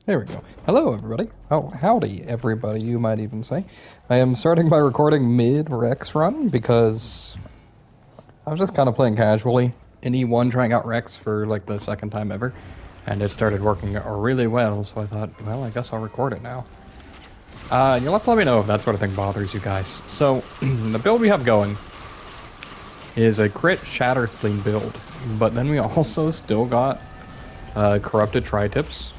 There we go. Hello, everybody. Oh, howdy, everybody, you might even say. I am starting by recording mid-Rex run because I was just kind of playing casually in E1, trying out Rex for like the second time ever, and it started working really well, so I thought, well, I guess I'll record it now. You'll have to let me know if that sort of thing bothers you guys. So, the build we have going is a crit Shatter Spleen build, but then we also still got corrupted tri-tips.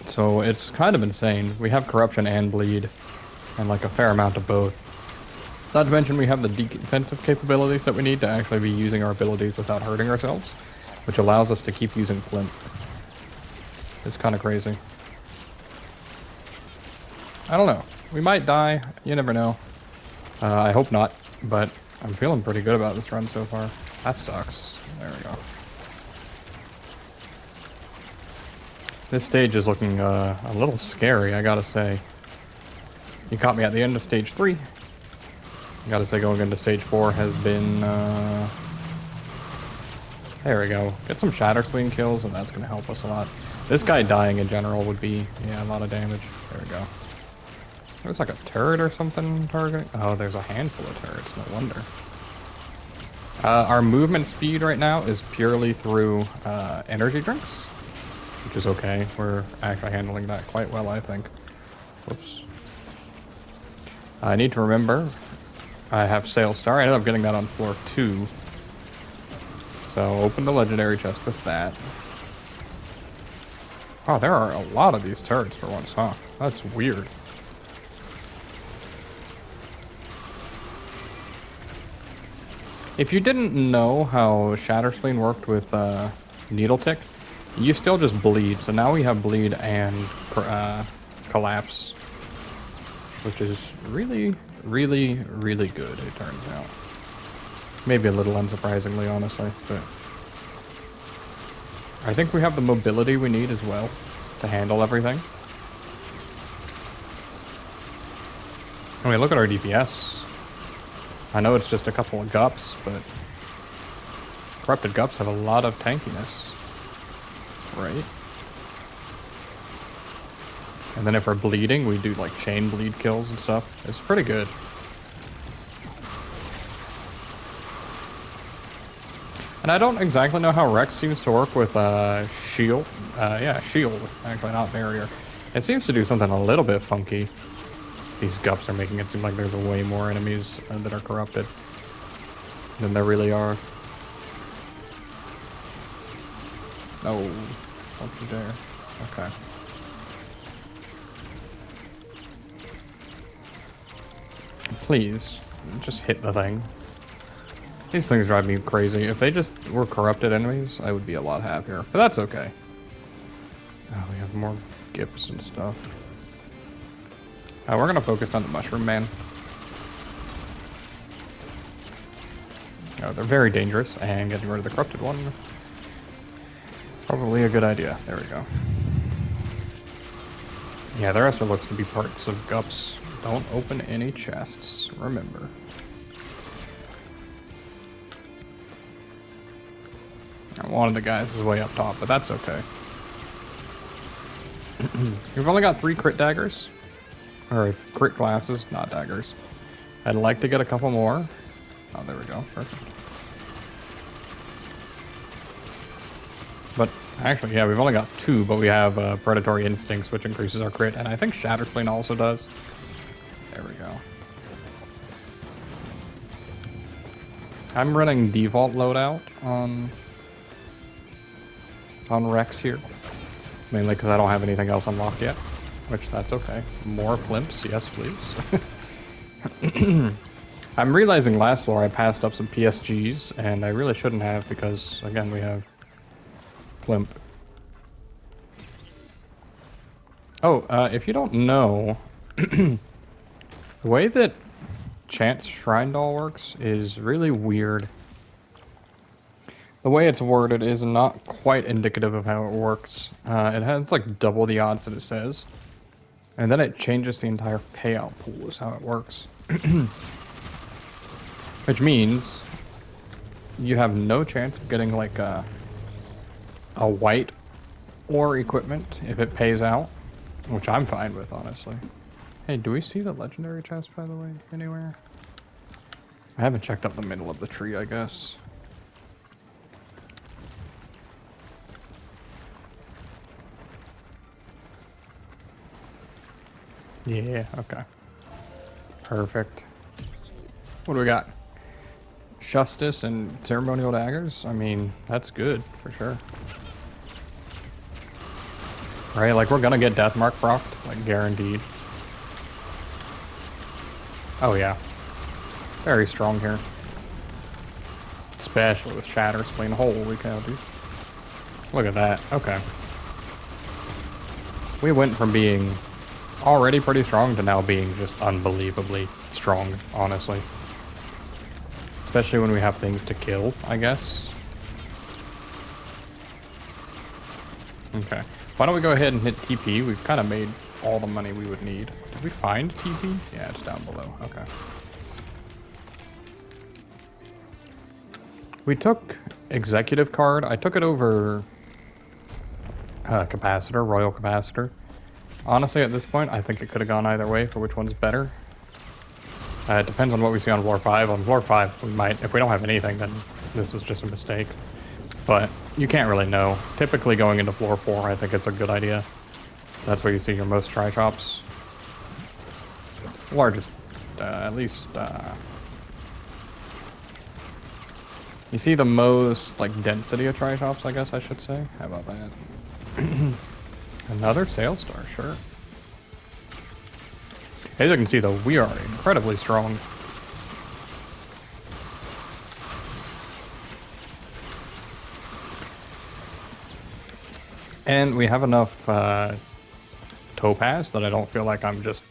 So it's kind of insane. We have corruption and bleed, and like a fair amount of both. Not to mention we have the defensive capabilities that we need to actually be using our abilities without hurting ourselves, which allows us to keep using Flint. It's kind of crazy. I don't know. We might die. You never know. I hope not, but I'm feeling pretty good about this run so far. That sucks. There we go. This stage is looking a little scary, I gotta say. You caught me at the end of stage 3. I gotta say, going into stage 4 has been, there we go. Get some Shatter Spleen kills, and that's gonna help us a lot. This guy dying in general would be, yeah, a lot of damage. There we go. There's like a turret or something targeting. Oh, there's a handful of turrets, no wonder. Our movement speed right now is purely through energy drinks, which is okay. We're actually handling that quite well, I think. Whoops. I need to remember, I have Sail Star. I ended up getting that on floor 2. So open the legendary chest with that. Oh, there are a lot of these turrets for once, huh? That's weird. If you didn't know how Shatter Spleen worked with Needle Tick, you still just bleed. So now we have bleed and collapse, which is really, really, really good, it turns out. Maybe a little unsurprisingly, honestly, but I think we have the mobility we need as well to handle everything. I mean, look at our DPS. I know it's just a couple of gups, but corrupted gups have a lot of tankiness, right? And then if we're bleeding, we do like chain bleed kills and stuff. It's pretty good. And I don't exactly know how Rex seems to work with shield. Yeah, shield, actually, not barrier. It seems to do something a little bit funky. These gups are making it seem like there's way more enemies that are corrupted than there really are. No, don't you dare. Okay. Please, just hit the thing. These things drive me crazy. If they just were corrupted enemies, I would be a lot happier. But that's okay. Oh, we have more gips and stuff. We're gonna focus on the Mushroom Man. Oh, they're very dangerous, and getting rid of the corrupted one, probably a good idea. There we go. Yeah, the rest looks to be parts of gups. Don't open any chests, remember. One of the guys is way up top, but that's okay. We've only got 3 crit daggers. Or crit glasses, not daggers. I'd like to get a couple more. Oh, there we go. Perfect. But actually, yeah, we've only got 2, but we have Predatory Instincts, which increases our crit, and I think Shatter Spleen also does. There we go. I'm running default loadout on Rex here. Mainly because I don't have anything else unlocked yet. Which, that's okay. More flimps, yes please. I'm realizing last floor I passed up some PSGs, and I really shouldn't have because, again, we have flimp. Oh, if you don't know, the way that Chance Shrine Doll works is really weird. The way it's worded is not quite indicative of how it works. It has like double the odds that it says. And then it changes the entire payout pool is how it works. Which means you have no chance of getting like a white or equipment if it pays out, which I'm fine with, honestly. Hey, do we see the legendary chest, by the way, anywhere? I haven't checked up the middle of the tree, I guess. Yeah, okay. Perfect. What do we got? Justice and ceremonial daggers? I mean, that's good, for sure. Right, like we're gonna get Deathmark procced, like guaranteed. Oh yeah. Very strong here. Especially with Shatter Spleen. Holy cow, dude. Look at that. Okay. We went from being already pretty strong to now being just unbelievably strong, honestly. Especially when we have things to kill, I guess. Okay. Why don't we go ahead and hit TP? We've kind of made all the money we would need. Did we find TP? Yeah, it's down below. Okay. We took Executive Card. I took it over Capacitor, Royal Capacitor. Honestly, at this point, I think it could have gone either way for which one's better. It depends on what we see on floor 5. On floor 5, we might, if we don't have anything, then this was just a mistake. But you can't really know. Typically going into floor 4, I think it's a good idea. That's where you see your most tri-shops. Largest, at least, you see the most, like, density of tri-shops, I guess I should say. How about that? Another sales star, sure. As you can see, though, we are incredibly strong. And we have enough topaz that I don't feel like I'm just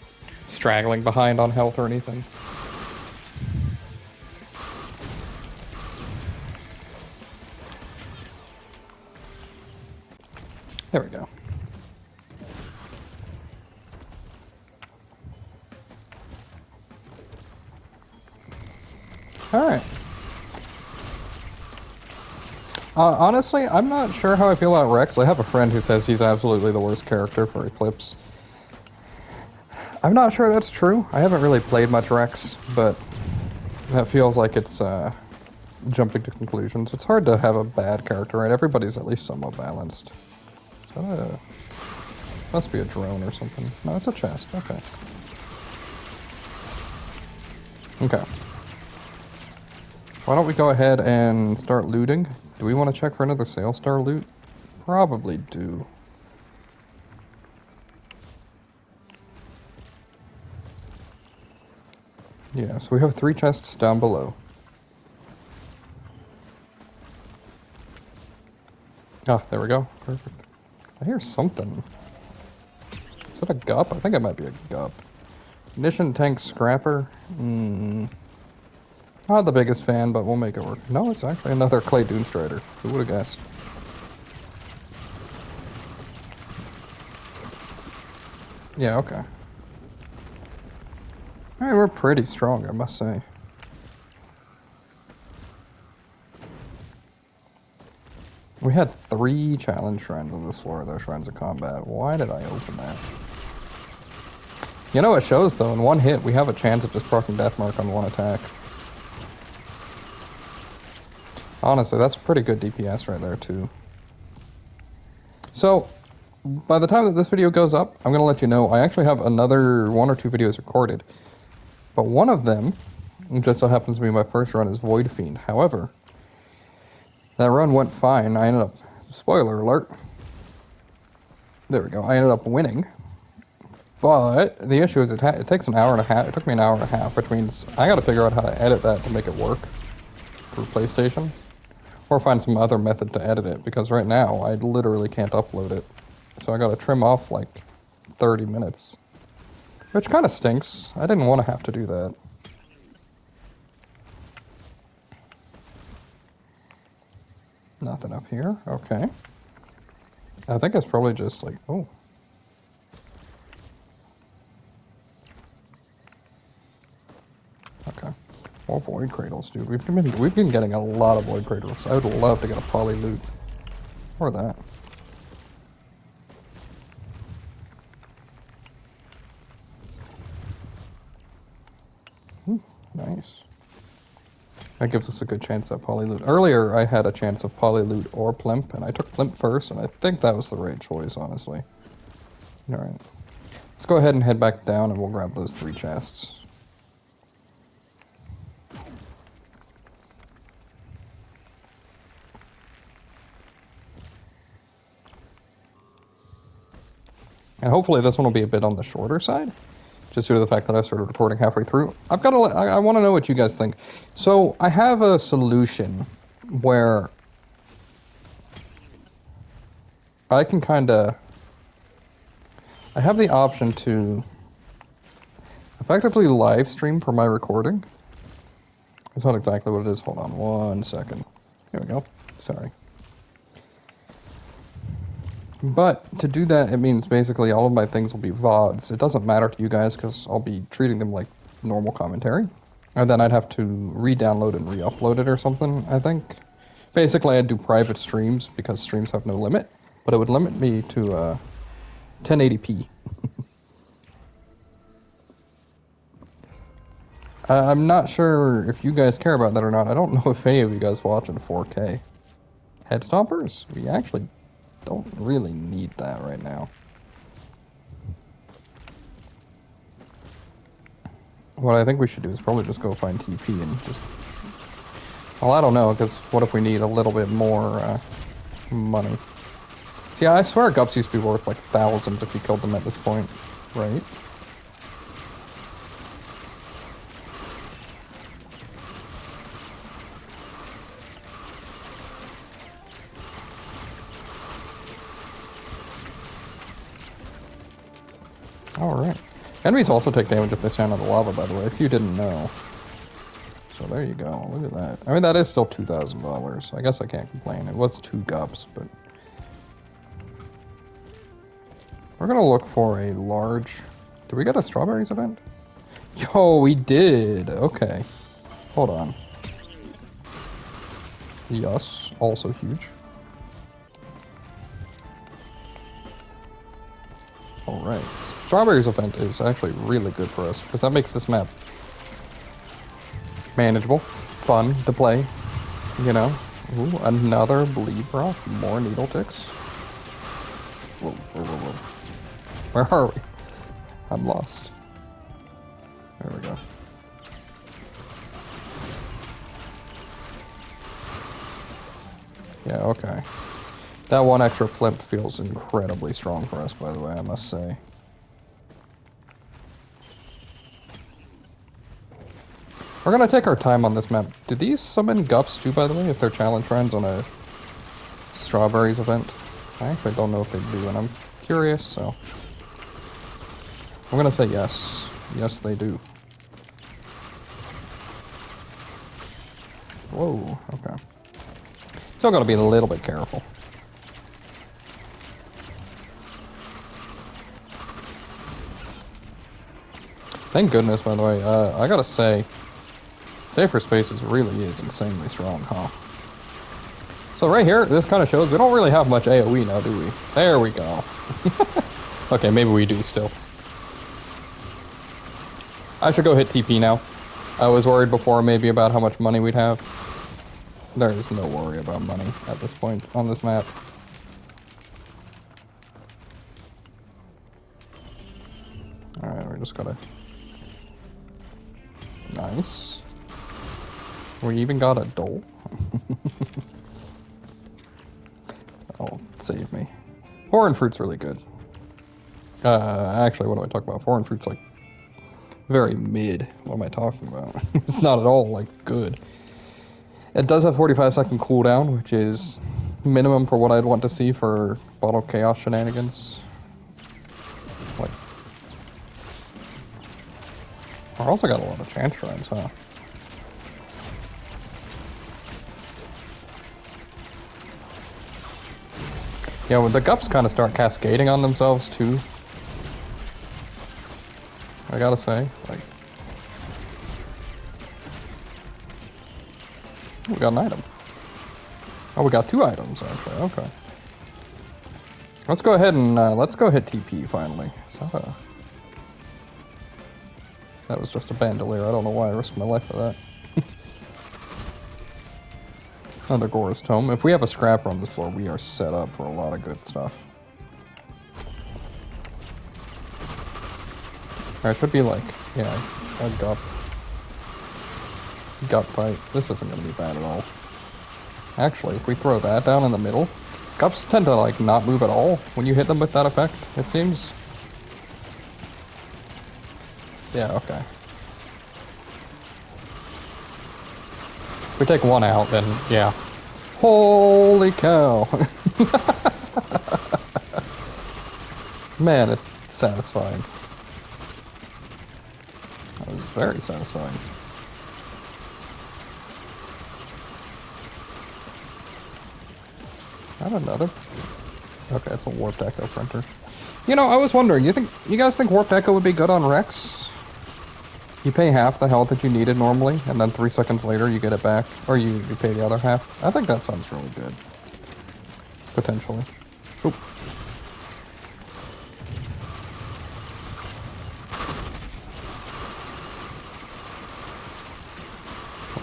straggling behind on health or anything. There we go. Alright. Honestly, I'm not sure how I feel about Rex. I have a friend who says he's absolutely the worst character for Eclipse. I'm not sure that's true. I haven't really played much Rex, but that feels like it's jumping to conclusions. It's hard to have a bad character, right? Everybody's at least somewhat balanced. So, must be a drone or something. No, it's a chest. Okay. Okay. Why don't we go ahead and start looting? Do we want to check for another sales star loot? Probably do. Yeah, so we have 3 chests down below. Oh, there we go. Perfect. I hear something. Is that a gup? I think it might be a gup. Mission tank scrapper. Not the biggest fan, but we'll make it work. No, it's actually another Clay Dune Strider. Who would have guessed? Yeah, okay. Alright, we're pretty strong, I must say. We had 3 challenge shrines on this floor, though, Shrines of Combat. Why did I open that? You know, it shows, though, in one hit, we have a chance of just proccing Deathmark on 1 attack. Honestly, that's pretty good DPS right there, too. So, by the time that this video goes up, I'm going to let you know, I actually have another 1 or 2 videos recorded. But one of them, just so happens to be my first run, is Void Fiend. However, that run went fine. I ended up, spoiler alert, there we go, I ended up winning. But the issue is it takes an hour and a half, it took me an hour and a half, which means I got to figure out how to edit that to make it work for PlayStation. Or find some other method to edit it, because right now I literally can't upload it. So I gotta trim off like 30 minutes. Which kind of stinks. I didn't want to have to do that. Nothing up here. Okay. I think it's probably just like, oh. Okay. More void cradles, dude. We've been getting a lot of void cradles. I would love to get a poly loot. Or that. Nice. That gives us a good chance at Polyloot. Earlier, I had a chance of Polyloot or Plimp, and I took Plimp first, and I think that was the right choice, honestly. Alright. Let's go ahead and head back down, and we'll grab those 3 chests. And hopefully this one will be a bit on the shorter side. Just due to the fact that I started recording halfway through. I've got to. I want to know what you guys think. So I have a solution where I can kind of. I have the option to effectively live stream for my recording. That's not exactly what it is. Hold on 1 second. Here we go. Sorry. But to do that, it means basically all of my things will be VODs. It doesn't matter to you guys because I'll be treating them like normal commentary. And then I'd have to re-download and re-upload it or something, I think. Basically, I'd do private streams because streams have no limit. But it would limit me to 1080p. I'm not sure if you guys care about that or not. I don't know if any of you guys watch in 4K. Head stompers? We actually don't really need that right now. What I think we should do is probably just go find TP and just... Well, I don't know, because what if we need a little bit more money? See, I swear Gups used to be worth like thousands if you killed them at this point, right? Alright. Enemies also take damage if they stand on the lava, by the way, if you didn't know. So there you go, look at that. I mean, that is still $2,000. I guess I can't complain. It was 2 Gups, but... We're gonna look for a large... Did we get a strawberries event? Yo, we did! Okay. Hold on. Yes, also huge. Alright. Strawberries event is actually really good for us, because that makes this map manageable, fun to play, you know. Ooh, another bleed rock, more needle ticks. Whoa, whoa, whoa, whoa. Where are we? I'm lost. There we go. Yeah, okay. That 1 extra flip feels incredibly strong for us, by the way, I must say. We're gonna take our time on this map. Do these summon Gups too, by the way, if they're challenge friends on a strawberries event? I actually don't know if they do, and I'm curious, so... I'm gonna say yes. Yes, they do. Whoa, okay. Still gotta be a little bit careful. Thank goodness, by the way. I gotta say, Safer Spaces really is insanely strong, huh? So right here, this kind of shows we don't really have much AoE now, do we? There we go. Okay, maybe we do still. I should go hit TP now. I was worried before maybe about how much money we'd have. There is no worry about money at this point on this map. Alright, we just gotta... Nice. We even got a dole. Oh, save me. Foreign fruit's really good. Actually, what do I talk about? Foreign fruit's like very mid. What am I talking about? It's not at all like good. It does have 45-second cooldown, which is minimum for what I'd want to see for Bottle Chaos shenanigans. Like, I also got a lot of chance shrines, huh? Yeah, when the Gups kind of start cascading on themselves too, I gotta say, like, we got an item. Oh, we got 2 items actually. Okay. Let's go ahead and let's go hit TP finally. So, That was just a bandolier. I don't know why I risked my life for that. Another Gore's Tome. If we have a scrapper on this floor, we are set up for a lot of good stuff. Or it should be like, yeah, a gut fight. This isn't going to be bad at all. Actually, if we throw that down in the middle, gups tend to like not move at all when you hit them with that effect, it seems. Yeah, okay. If we take one out, then yeah. Holy cow! Man, it's satisfying. That was very satisfying. Not another. Okay, it's a warped echo printer. You know, I was wondering, you guys think warped echo would be good on Rex? You pay half the health that you needed normally, and then 3 seconds later you get it back, or you pay the other half. I think that sounds really good. Potentially. Oop.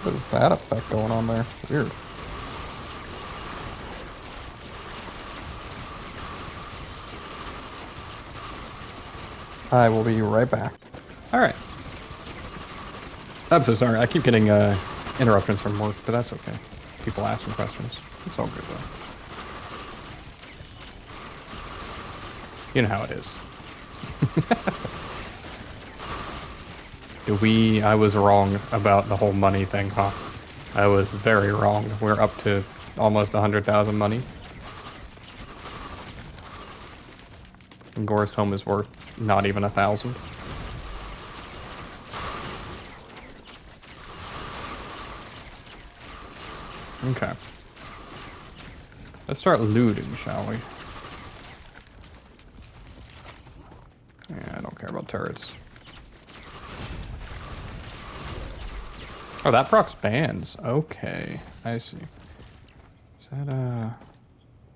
What is that effect going on there? Weird. I will be right back. Alright. I'm so sorry. I keep getting interruptions from work, but that's okay. People asking questions. It's all good, though. You know how it is. I was wrong about the whole money thing, huh? I was very wrong. We're up to almost 100,000 money. And Gore's Tome is worth not even 1,000. Okay. Let's start looting, shall we? Yeah, I don't care about turrets. Oh, that procs bands. Okay, I see. Is that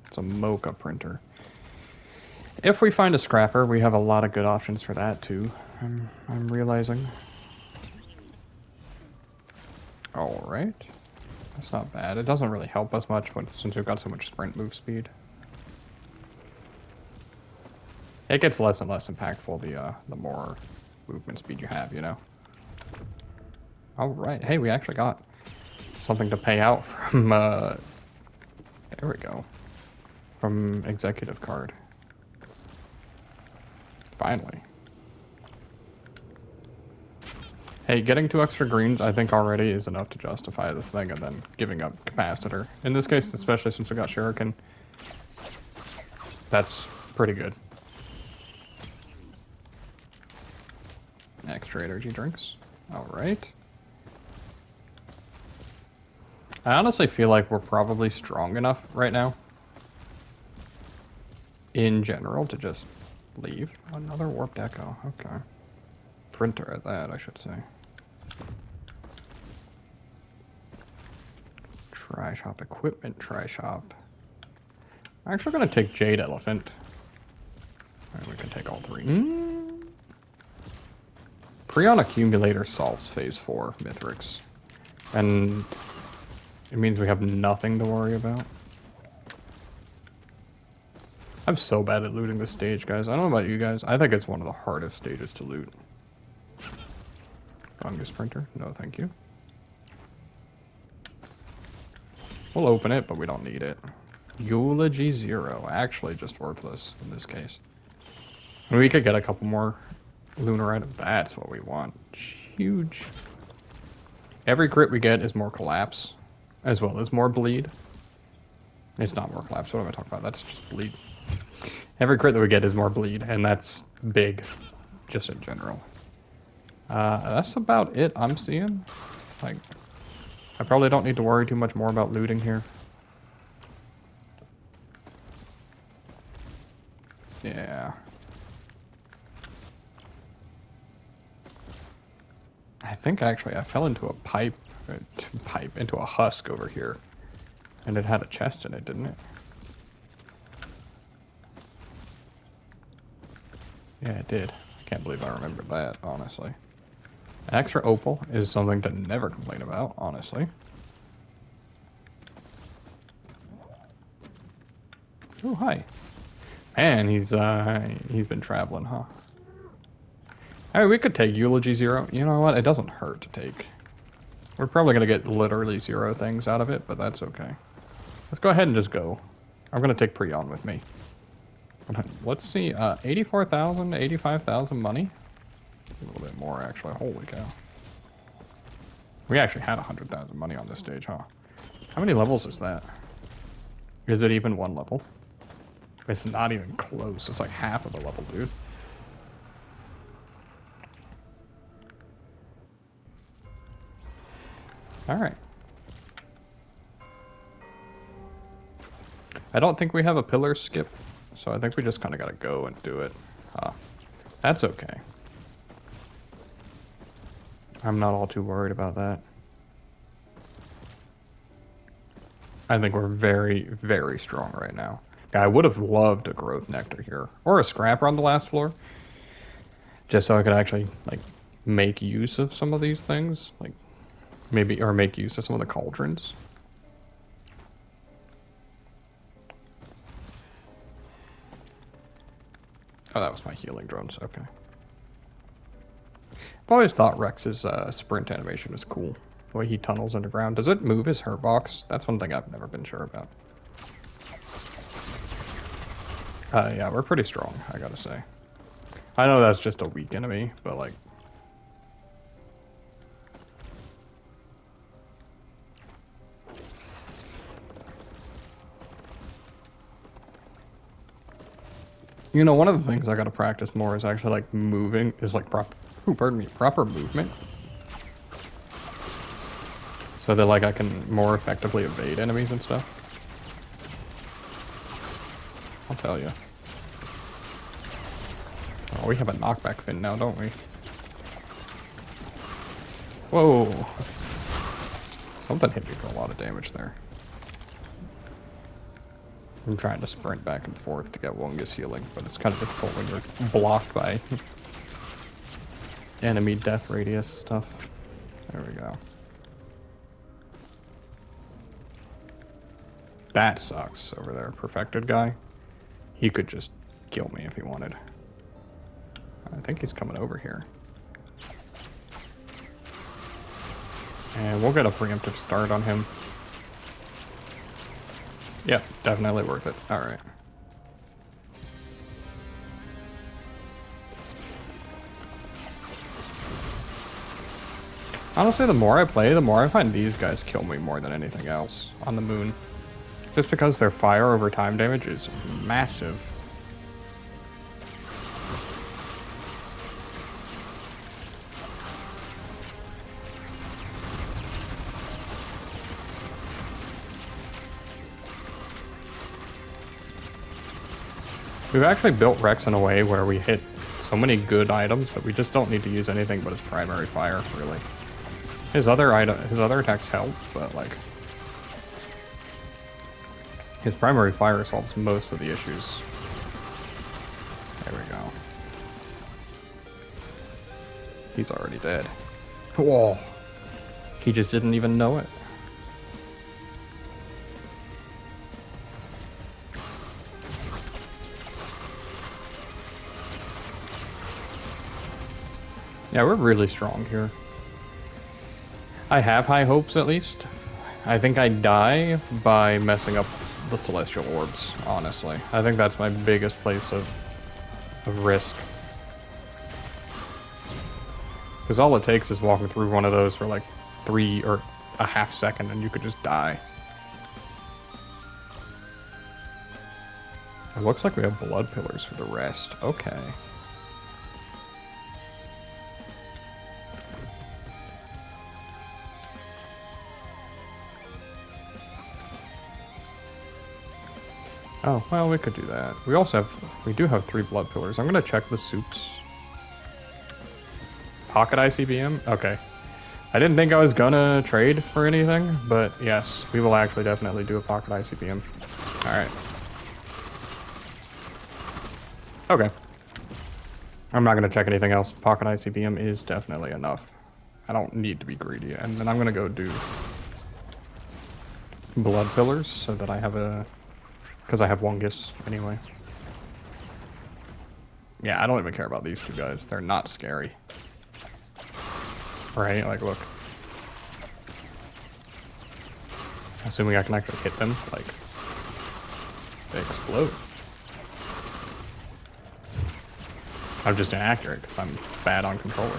it's a mocha printer. If we find a scrapper, we have a lot of good options for that too. I'm realizing. All right. That's not bad. It doesn't really help us much since we've got so much sprint move speed. It gets less and less impactful the more movement speed you have, you know. All right. Hey, we actually got something to pay out from. There we go. From executive card. Finally. Hey, getting 2 extra greens, I think already is enough to justify this thing, and then giving up capacitor. In this case, especially since we got shuriken, that's pretty good. Extra energy drinks. Alright. I honestly feel like we're probably strong enough right now, in general, to just leave. Another warped echo. Okay. Printer at that, I should say. Tri-shop equipment, tri-shop. I'm actually going to take Jade Elephant. Right, we can take all 3. Prion Accumulator solves Phase 4 Mithrix. And it means we have nothing to worry about. I'm so bad at looting this stage, guys. I don't know about you guys. I think it's one of the hardest stages to loot. Fungus printer? No, thank you. We'll open it, but we don't need it. Eulogy 0. Actually, just worthless in this case. And we could get a couple more lunar items. That's what we want. Huge. Every crit we get is more collapse, as well as more bleed. It's not more collapse. What am I talking about? That's just bleed. Every crit that we get is more bleed, and that's big, just in general. That's about it I'm seeing. Like, I probably don't need to worry too much more about looting here. Yeah. I think actually I fell into a into a husk over here. And it had a chest in it, didn't it? Yeah, it did. I can't believe I remembered that, honestly. Extra opal is something to never complain about, honestly. Oh, hi. Man, he's been traveling, huh? Hey, we could take Eulogy 0. You know what? It doesn't hurt to take. We're probably going to get literally 0 things out of it, but that's okay. Let's go ahead and just go. I'm going to take Prion with me. Let's see, 84,000, 85,000 money? A little bit more, actually. Holy cow. We actually had 100,000 money on this stage, huh? How many levels is that? Is it even 1 level? It's not even close. It's like half of the level, dude. Alright. I don't think we have a pillar skip, so I think we just kind of gotta go and do it. That's okay. I'm not all too worried about that. I think we're very, very strong right now. I would have loved a growth nectar here, or a scrapper on the last floor, just so I could actually, like, make use of some of these things, like, maybe, or make use of some of the cauldrons. Oh, that was my healing drones, okay. I've always thought Rex's sprint animation was cool. The way he tunnels underground. Does it move his hurt box? That's one thing I've never been sure about. Yeah, we're pretty strong, I gotta say. I know that's just a weak enemy, but like... You know, one of the things I gotta practice more is actually like moving, is like proper movement. So that like I can more effectively evade enemies and stuff. I'll tell you. Oh, we have a knockback fin now, don't we? Whoa! Something hit me for a lot of damage there. I'm trying to sprint back and forth to get Wungus healing, but it's kind of difficult when you're blocked by enemy death radius stuff. There we go. That sucks over there, perfected guy. He could just kill me if he wanted. I think he's coming over here. And we'll get a preemptive start on him. Yeah, definitely worth it. Alright. Honestly, the more I play, the more I find these guys kill me more than anything else on the moon. Just because their fire over time damage is massive. We've actually built Rex in a way where we hit so many good items that we just don't need to use anything but his primary fire, really. His other attacks help, but like his primary fire solves most of the issues. There we go. He's already dead. Whoa. He just didn't even know it. Yeah, we're really strong here. I have high hopes, at least. I think I die by messing up the Celestial Orbs, honestly. I think that's my biggest place of risk. Because all it takes is walking through one of those for like 3 or a half second and you could just die. It looks like we have blood pillars for the rest. Okay. Oh, well, we could do that. We do have 3 blood pillars. I'm gonna check the soups. Pocket ICBM? Okay. I didn't think I was gonna trade for anything, but yes, we will actually definitely do a pocket ICBM. Alright. Okay. I'm not gonna check anything else. Pocket ICBM is definitely enough. I don't need to be greedy. And then I'm gonna go do blood pillars so that I have a... Because I have Wungus anyway. Yeah, I don't even care about these two guys. They're not scary. Right? Like, look. Assuming I can actually hit them, like, they explode. I'm just inaccurate because I'm bad on controller.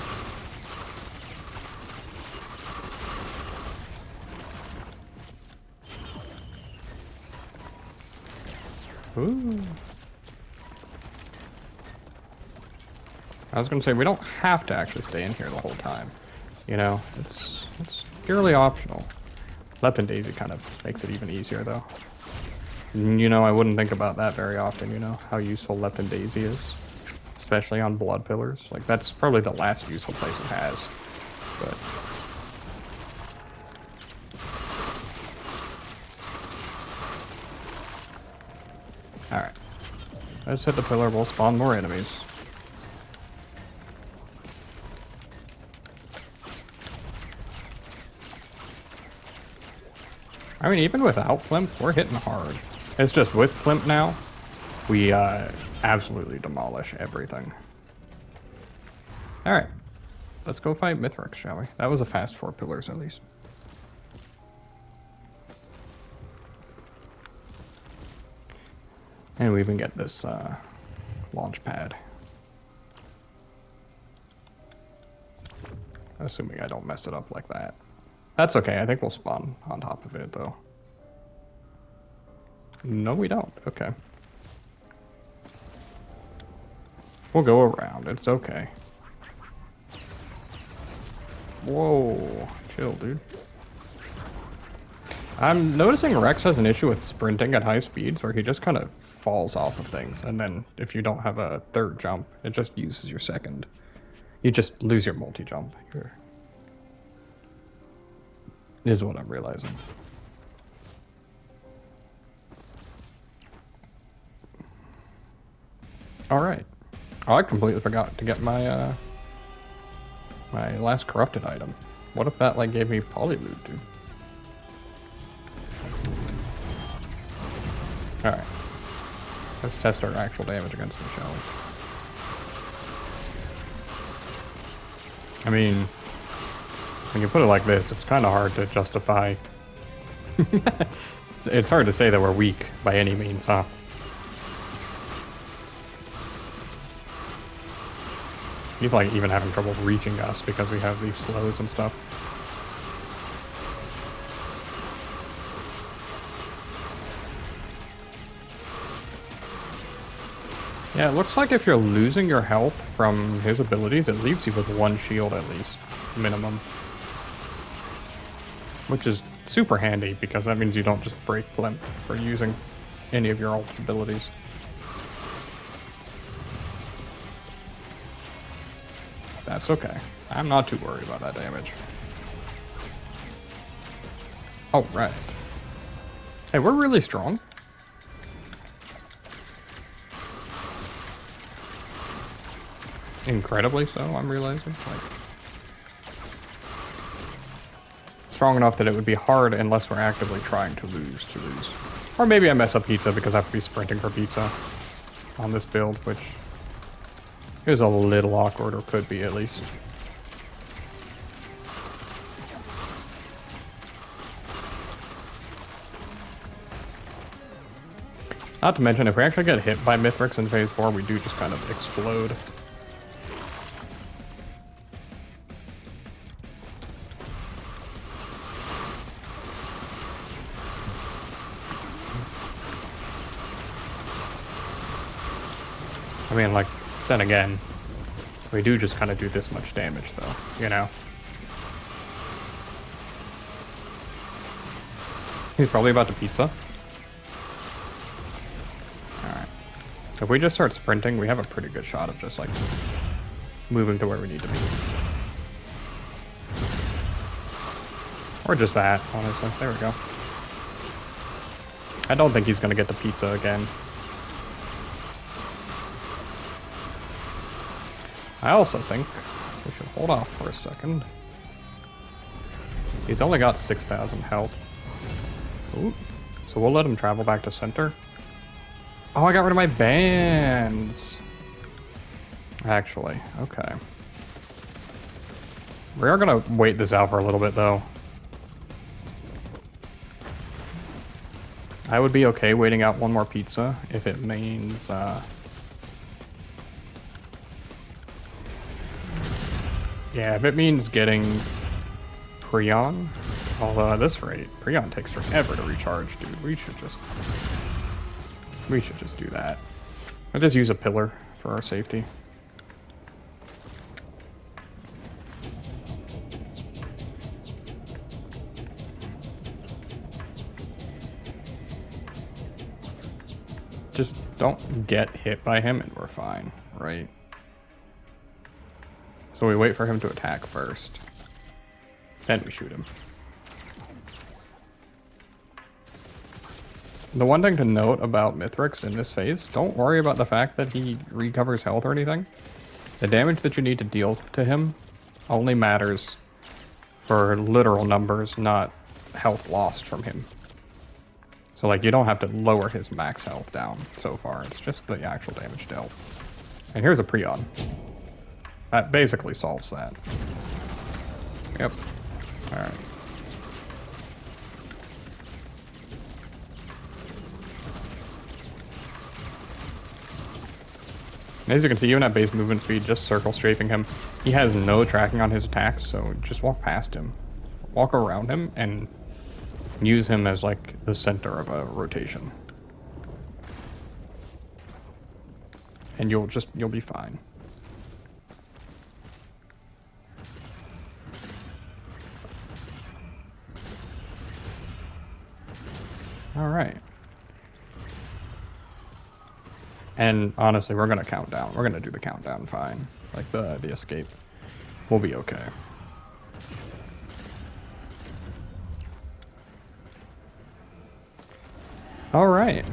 Ooh. I was gonna say, we don't have to actually stay in here the whole time. You know, it's purely optional. Lep and Daisy kind of makes it even easier, though. You know, I wouldn't think about that very often, you know, how useful Lep and Daisy is. Especially on blood pillars. Like, that's probably the last useful place it has. But... Alright. Let's hit the pillar, we'll spawn more enemies. I mean, even without Flimp, we're hitting hard. It's just with Flimp now, we absolutely demolish everything. Alright. Let's go fight Mythis, shall we? That was a fast 4 pillars, at least. And we even get this launch pad. Assuming I don't mess it up like that. That's okay, I think we'll spawn on top of it, though. No, we don't. Okay. We'll go around, it's okay. Whoa, chill, dude. I'm noticing Rex has an issue with sprinting at high speeds where he just kind of falls off of things, and then if you don't have a third jump, it just uses your second. You just lose your multi-jump. Is what I'm realizing. Alright. Oh, I completely forgot to get my my last corrupted item. What if that like gave me Polyloot, dude? Alright. Let's test our actual damage against him, shall we? I mean, when you put it like this, it's kind of hard to justify. It's hard to say that we're weak by any means, huh? He's like even having trouble reaching us because we have these slows and stuff. Yeah, it looks like if you're losing your health from his abilities, it leaves you with 1 shield at least, minimum. Which is super handy because that means you don't just break Flimp for using any of your ult abilities. That's okay. I'm not too worried about that damage. Oh, right. Hey, we're really strong. Incredibly so, I'm realizing. Like, strong enough that it would be hard unless we're actively trying to lose. Or maybe I mess up pizza because I have to be sprinting for pizza on this build, which is a little awkward, or could be at least. Not to mention, if we actually get hit by Mythis in phase 4, we do just kind of explode. I mean, like, then again, we do just kind of do this much damage, though, you know? He's probably about to pizza. Alright. If we just start sprinting, we have a pretty good shot of just, like, moving to where we need to be. Or just that, honestly. There we go. I don't think he's going to get the pizza again. I also think we should hold off for a second. He's only got 6,000 health. Ooh. So we'll let him travel back to center. Oh, I got rid of my bands. Actually, okay. We are gonna wait this out for a little bit, though. I would be okay waiting out one more pizza if it means, yeah, if it means getting Prion. Although at this rate, Prion takes forever to recharge, dude. We should just do that. I'll just use a pillar for our safety. Just don't get hit by him and we're fine, right? So we wait for him to attack first. Then we shoot him. The one thing to note about Mythis in this phase, don't worry about the fact that he recovers health or anything. The damage that you need to deal to him only matters for literal numbers, not health lost from him. So like you don't have to lower his max health down so far, it's just the actual damage dealt. And here's a Prion. That basically solves that. Yep. Alright. As you can see, even at base movement speed, just circle strafing him, he has no tracking on his attacks, so just walk past him. Walk around him and use him as like the center of a rotation. And you'll be fine. Alright. And honestly, we're gonna count down. We're gonna do the countdown fine. Like the escape. We'll be okay. Alright.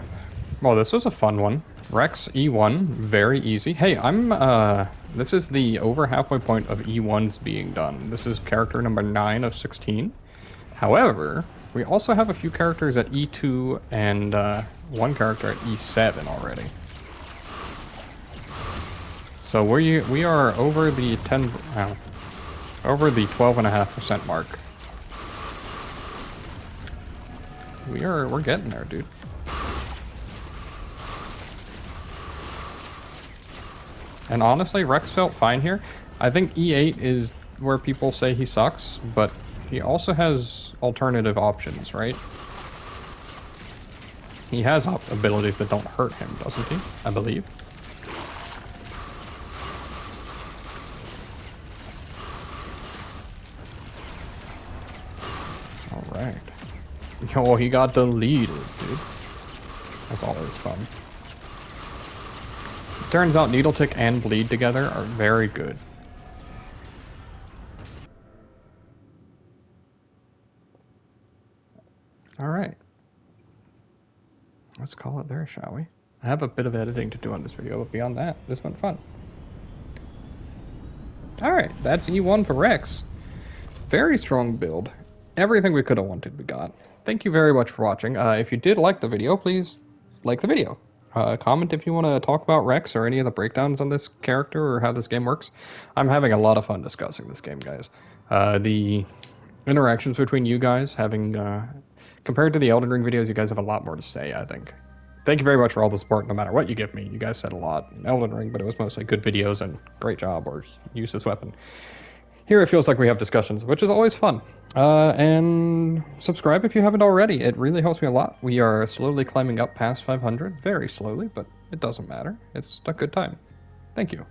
Well, this was a fun one. Rex E1, very easy. Hey, this is the over halfway point of E1's being done. This is character number 9 of 16. However, we also have a few characters at E2 and one character at E7 already. So we are over the over the 12.5% mark. We're getting there, dude. And honestly, Rex felt fine here. I think E8 is where people say he sucks, but he also has alternative options, right? He has abilities that don't hurt him, doesn't he? I believe. Alright. Oh, he got deleted, dude. That's always fun. Turns out Needle Tick and Bleed together are very good. Alright. Let's call it there, shall we? I have a bit of editing to do on this video, but beyond that, this went fun. Alright, that's E1 for Rex. Very strong build. Everything we could have wanted, we got. Thank you very much for watching. If you did like the video, please like the video. Comment if you want to talk about Rex or any of the breakdowns on this character or how this game works. I'm having a lot of fun discussing this game, guys. The interactions between you guys, compared to the Elden Ring videos, you guys have a lot more to say, I think. Thank you very much for all the support, no matter what you give me. You guys said a lot in Elden Ring, but it was mostly good videos and great job or use this weapon. Here it feels like we have discussions, which is always fun. And subscribe if you haven't already. It really helps me a lot. We are slowly climbing up past 500, very slowly, but it doesn't matter. It's a good time. Thank you.